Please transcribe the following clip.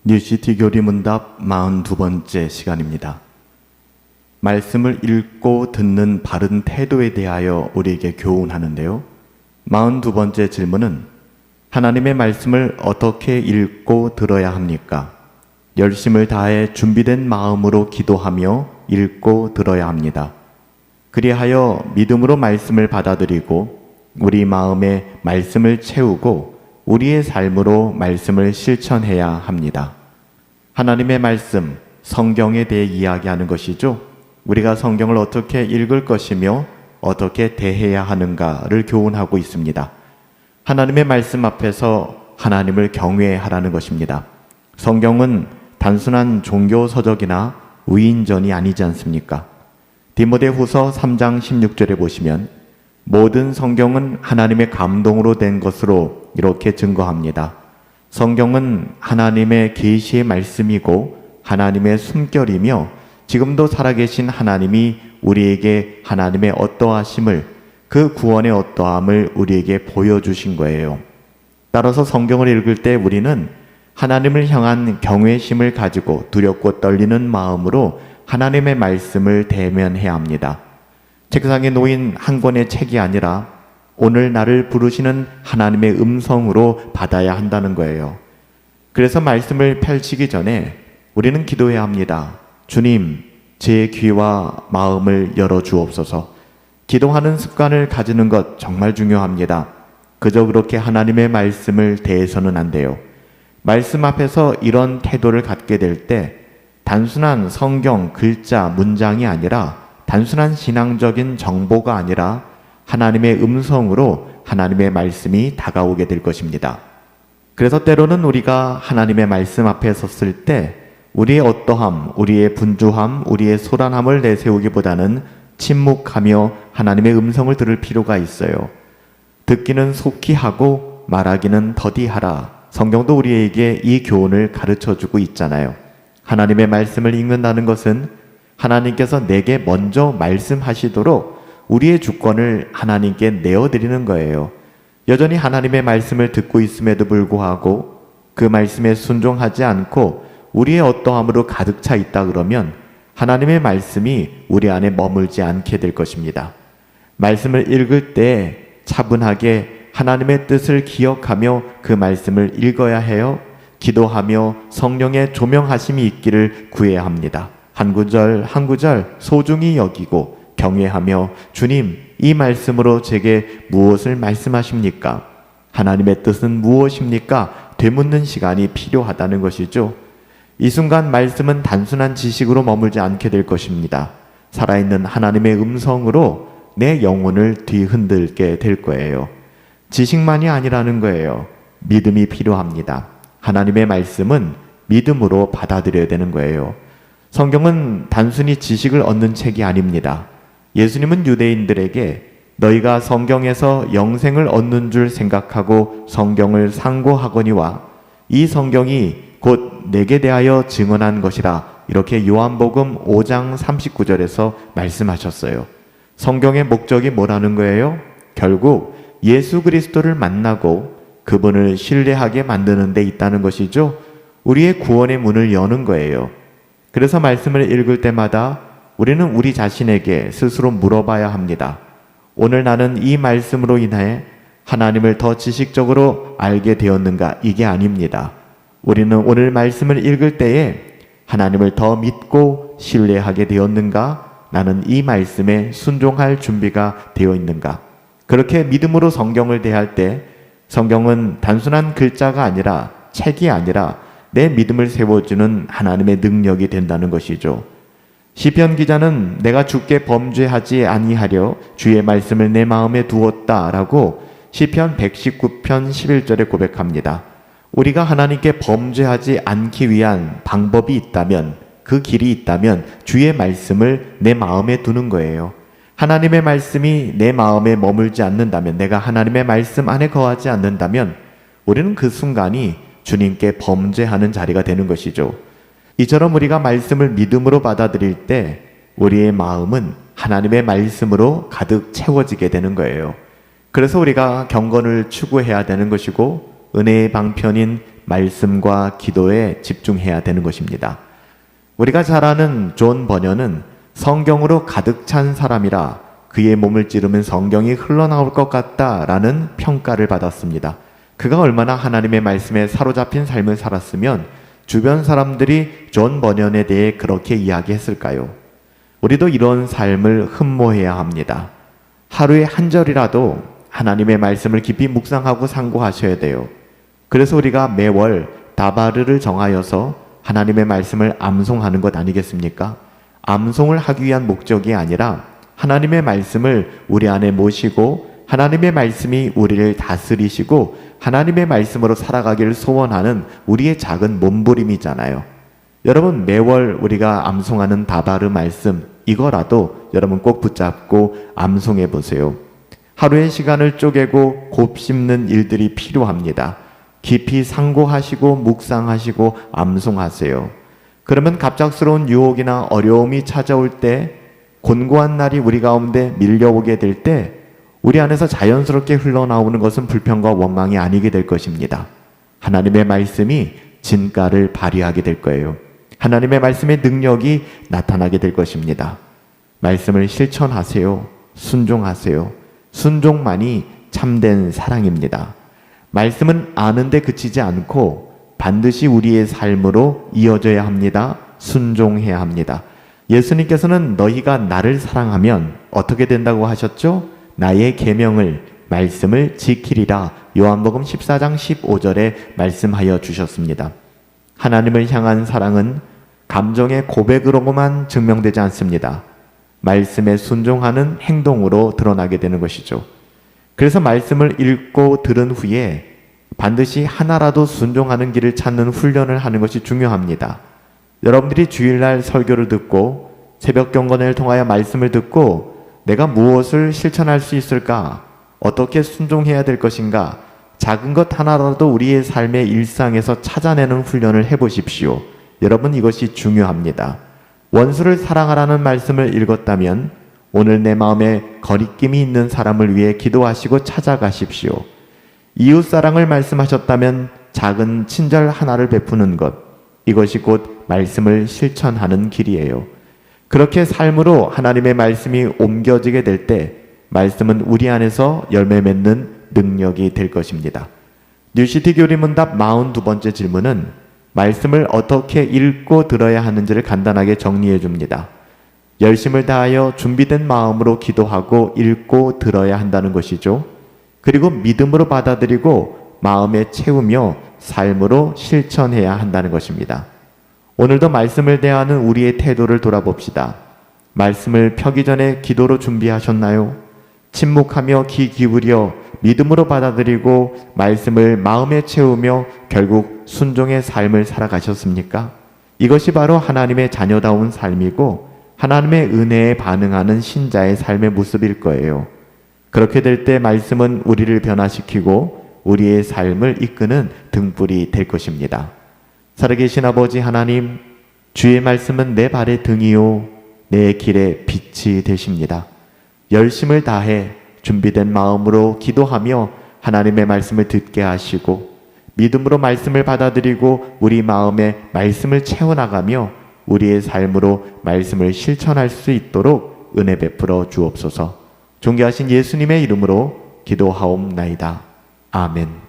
뉴시티 교리문답 42번째 시간입니다. 말씀을 읽고 듣는 바른 태도에 대하여 우리에게 교훈하는데요. 42번째 질문은 하나님의 말씀을 어떻게 읽고 들어야 합니까? 열심을 다해 준비된 마음으로 기도하며 읽고 들어야 합니다. 그리하여 믿음으로 말씀을 받아들이고 우리 마음에 말씀을 채우고 우리의 삶으로 말씀을 실천해야 합니다. 하나님의 말씀, 성경에 대해 이야기하는 것이죠. 우리가 성경을 어떻게 읽을 것이며 어떻게 대해야 하는가를 교훈하고 있습니다. 하나님의 말씀 앞에서 하나님을 경외하라는 것입니다. 성경은 단순한 종교 서적이나 위인전이 아니지 않습니까? 디모데후서 3장 16절에 보시면 모든 성경은 하나님의 감동으로 된 것으로 이렇게 증거합니다. 성경은 하나님의 계시의 말씀이고 하나님의 숨결이며 지금도 살아계신 하나님이 우리에게 하나님의 어떠하심을, 그 구원의 어떠함을 우리에게 보여주신 거예요. 따라서 성경을 읽을 때 우리는 하나님을 향한 경외심을 가지고 두렵고 떨리는 마음으로 하나님의 말씀을 대면해야 합니다. 책상에 놓인 한 권의 책이 아니라 오늘 나를 부르시는 하나님의 음성으로 받아야 한다는 거예요. 그래서 말씀을 펼치기 전에 우리는 기도해야 합니다. 주님, 제 귀와 마음을 열어주옵소서. 기도하는 습관을 가지는 것 정말 중요합니다. 그저 그렇게 하나님의 말씀을 대해서는 안 돼요. 말씀 앞에서 이런 태도를 갖게 될 때 단순한 성경 글자, 문장이 아니라 단순한 신앙적인 정보가 아니라 하나님의 음성으로 하나님의 말씀이 다가오게 될 것입니다. 그래서 때로는 우리가 하나님의 말씀 앞에 섰을 때 우리의 어떠함, 우리의 분주함, 우리의 소란함을 내세우기보다는 침묵하며 하나님의 음성을 들을 필요가 있어요. 듣기는 속히 하고 말하기는 더디 하라. 성경도 우리에게 이 교훈을 가르쳐주고 있잖아요. 하나님의 말씀을 읽는다는 것은 하나님께서 내게 먼저 말씀하시도록 우리의 주권을 하나님께 내어드리는 거예요. 여전히 하나님의 말씀을 듣고 있음에도 불구하고 그 말씀에 순종하지 않고 우리의 어떠함으로 가득 차 있다 그러면 하나님의 말씀이 우리 안에 머물지 않게 될 것입니다. 말씀을 읽을 때 차분하게 하나님의 뜻을 기억하며 그 말씀을 읽어야 해요. 기도하며 성령의 조명하심이 있기를 구해야 합니다. 한 구절 한 구절 소중히 여기고 경외하며 주님, 이 말씀으로 제게 무엇을 말씀하십니까? 하나님의 뜻은 무엇입니까? 되묻는 시간이 필요하다는 것이죠. 이 순간 말씀은 단순한 지식으로 머물지 않게 될 것입니다. 살아있는 하나님의 음성으로 내 영혼을 뒤흔들게 될 거예요. 지식만이 아니라는 거예요. 믿음이 필요합니다. 하나님의 말씀은 믿음으로 받아들여야 되는 거예요. 성경은 단순히 지식을 얻는 책이 아닙니다. 예수님은 유대인들에게 너희가 성경에서 영생을 얻는 줄 생각하고 성경을 상고하거니와 이 성경이 곧 내게 대하여 증언한 것이라, 이렇게 요한복음 5장 39절에서 말씀하셨어요. 성경의 목적이 뭐라는 거예요? 결국 예수 그리스도를 만나고 그분을 신뢰하게 만드는 데 있다는 것이죠. 우리의 구원의 문을 여는 거예요. 그래서 말씀을 읽을 때마다 우리는 우리 자신에게 스스로 물어봐야 합니다. 오늘 나는 이 말씀으로 인해 하나님을 더 지식적으로 알게 되었는가? 이게 아닙니다. 우리는 오늘 말씀을 읽을 때에 하나님을 더 믿고 신뢰하게 되었는가? 나는 이 말씀에 순종할 준비가 되어 있는가? 그렇게 믿음으로 성경을 대할 때 성경은 단순한 글자가 아니라, 책이 아니라 내 믿음을 세워주는 하나님의 능력이 된다는 것이죠. 시편 기자는 내가 주께 범죄하지 아니하려 주의 말씀을 내 마음에 두었다라고 시편 119편 11절에 고백합니다. 우리가 하나님께 범죄하지 않기 위한 방법이 있다면, 그 길이 있다면 주의 말씀을 내 마음에 두는 거예요. 하나님의 말씀이 내 마음에 머물지 않는다면, 내가 하나님의 말씀 안에 거하지 않는다면 우리는 그 순간이 주님께 범죄하는 자리가 되는 것이죠. 이처럼 우리가 말씀을 믿음으로 받아들일 때 우리의 마음은 하나님의 말씀으로 가득 채워지게 되는 거예요. 그래서 우리가 경건을 추구해야 되는 것이고 은혜의 방편인 말씀과 기도에 집중해야 되는 것입니다. 우리가 잘 아는 존 버녀는 성경으로 가득 찬 사람이라 그의 몸을 찌르면 성경이 흘러나올 것 같다라는 평가를 받았습니다. 그가 얼마나 하나님의 말씀에 사로잡힌 삶을 살았으면 주변 사람들이 존 버년에 대해 그렇게 이야기했을까요? 우리도 이런 삶을 흠모해야 합니다. 하루에 한 절이라도 하나님의 말씀을 깊이 묵상하고 상고하셔야 돼요. 그래서 우리가 매월 다바르를 정하여서 하나님의 말씀을 암송하는 것 아니겠습니까? 암송을 하기 위한 목적이 아니라 하나님의 말씀을 우리 안에 모시고 하나님의 말씀이 우리를 다스리시고 하나님의 말씀으로 살아가기를 소원하는 우리의 작은 몸부림이잖아요. 여러분, 매월 우리가 암송하는 다바르 말씀, 이거라도 여러분 꼭 붙잡고 암송해 보세요. 하루의 시간을 쪼개고 곱씹는 일들이 필요합니다. 깊이 상고하시고 묵상하시고 암송하세요. 그러면 갑작스러운 유혹이나 어려움이 찾아올 때, 곤고한 날이 우리 가운데 밀려오게 될 때 우리 안에서 자연스럽게 흘러나오는 것은 불평과 원망이 아니게 될 것입니다. 하나님의 말씀이 진가를 발휘하게 될 거예요. 하나님의 말씀의 능력이 나타나게 될 것입니다. 말씀을 실천하세요. 순종하세요. 순종만이 참된 사랑입니다. 말씀은 아는데 그치지 않고 반드시 우리의 삶으로 이어져야 합니다. 순종해야 합니다. 예수님께서는 너희가 나를 사랑하면 어떻게 된다고 하셨죠? 나의 계명을, 말씀을 지키리라. 요한복음 14장 15절에 말씀하여 주셨습니다. 하나님을 향한 사랑은 감정의 고백으로만 증명되지 않습니다. 말씀에 순종하는 행동으로 드러나게 되는 것이죠. 그래서 말씀을 읽고 들은 후에 반드시 하나라도 순종하는 길을 찾는 훈련을 하는 것이 중요합니다. 여러분들이 주일날 설교를 듣고 새벽 경건을 통하여 말씀을 듣고 내가 무엇을 실천할 수 있을까? 어떻게 순종해야 될 것인가? 작은 것 하나라도 우리의 삶의 일상에서 찾아내는 훈련을 해보십시오. 여러분, 이것이 중요합니다. 원수를 사랑하라는 말씀을 읽었다면 오늘 내 마음에 거리낌이 있는 사람을 위해 기도하시고 찾아가십시오. 이웃사랑을 말씀하셨다면 작은 친절 하나를 베푸는 것, 이것이 곧 말씀을 실천하는 길이에요. 그렇게 삶으로 하나님의 말씀이 옮겨지게 될 때 말씀은 우리 안에서 열매 맺는 능력이 될 것입니다. 뉴시티 교리문답 42번째 질문은 말씀을 어떻게 읽고 들어야 하는지를 간단하게 정리해 줍니다. 열심을 다하여 준비된 마음으로 기도하고 읽고 들어야 한다는 것이죠. 그리고 믿음으로 받아들이고 마음에 채우며 삶으로 실천해야 한다는 것입니다. 오늘도 말씀을 대하는 우리의 태도를 돌아봅시다. 말씀을 펴기 전에 기도로 준비하셨나요? 침묵하며 귀 기울여 믿음으로 받아들이고 말씀을 마음에 채우며 결국 순종의 삶을 살아가셨습니까? 이것이 바로 하나님의 자녀다운 삶이고 하나님의 은혜에 반응하는 신자의 삶의 모습일 거예요. 그렇게 될 때 말씀은 우리를 변화시키고 우리의 삶을 이끄는 등불이 될 것입니다. 살아계신 아버지 하나님, 주의 말씀은 내 발의 등이요 내 길의 빛이 되십니다. 열심을 다해 준비된 마음으로 기도하며 하나님의 말씀을 듣게 하시고 믿음으로 말씀을 받아들이고 우리 마음에 말씀을 채워나가며 우리의 삶으로 말씀을 실천할 수 있도록 은혜 베풀어 주옵소서. 존귀하신 예수님의 이름으로 기도하옵나이다. 아멘.